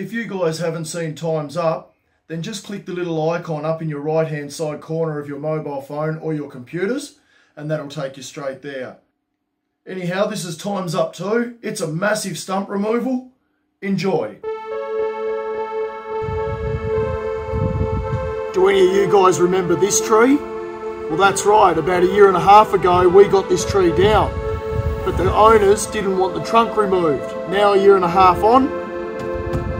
If you guys haven't seen Time's Up, then just click the little icon up in your right hand side corner of your mobile phone or your computers, and that'll take you straight there. Anyhow, this is Time's Up 2. It's a massive stump removal. Enjoy. Do any of you guys remember this tree? Well, that's right, about 1.5 years ago we got this tree down, but the owners didn't want the trunk removed. Now 1.5 years on,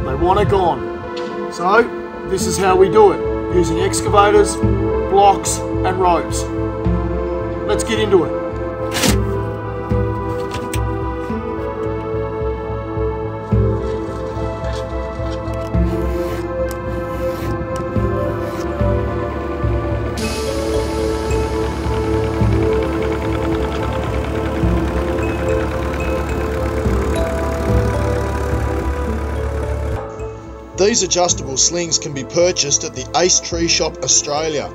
they want it gone. So this is how we do it, using excavators, blocks and ropes. Let's get into it. These adjustable slings can be purchased at the Ace Tree Shop Australia.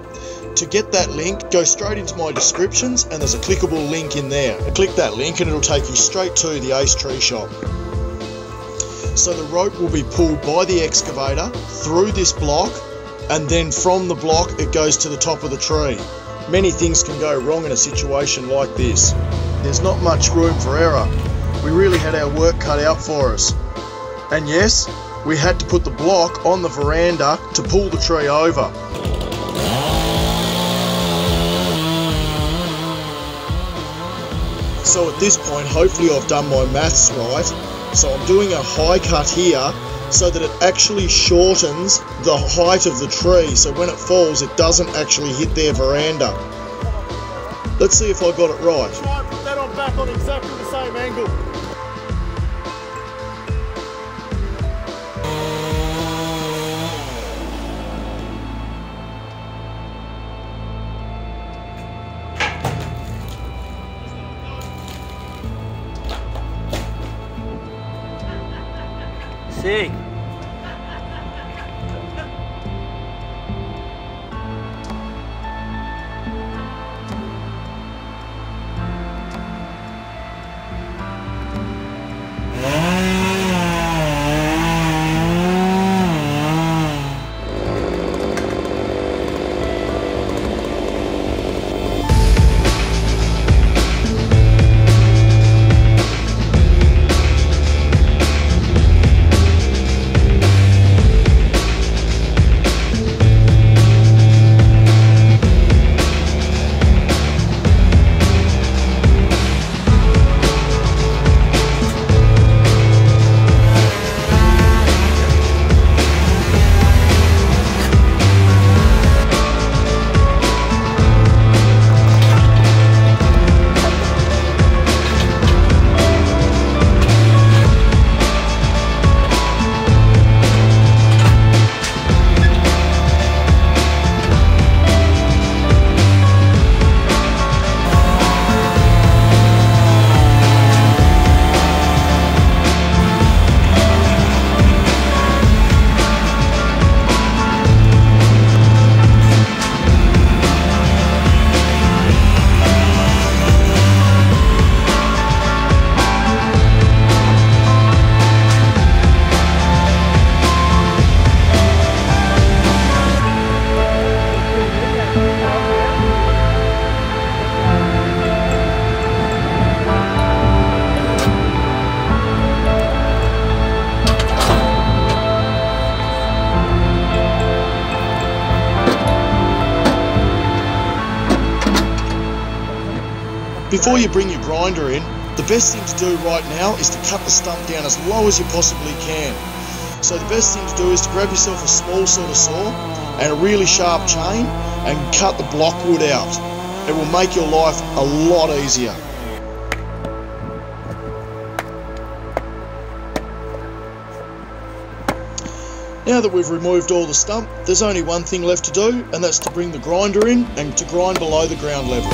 To get that link, go straight into my descriptions and there's a clickable link in there. Click that link and it'll take you straight to the Ace Tree Shop. So the rope will be pulled by the excavator through this block, and then from the block it goes to the top of the tree. Many things can go wrong in a situation like this. There's not much room for error. We really had our work cut out for us. And yes, we had to put the block on the veranda to pull the tree over. So at this point, hopefully I've done my maths right. So I'm doing a high cut here so that it actually shortens the height of the tree, so when it falls it doesn't actually hit their veranda. Let's see if I got it right. Try and put that on back on exactly the same angle. Sick. Before you bring your grinder in, the best thing to do right now is to cut the stump down as low as you possibly can. So the best thing to do is to grab yourself a small sort of saw and a really sharp chain and cut the block wood out. It will make your life a lot easier. Now that we've removed all the stump, there's only one thing left to do, and that's to bring the grinder in and to grind below the ground level.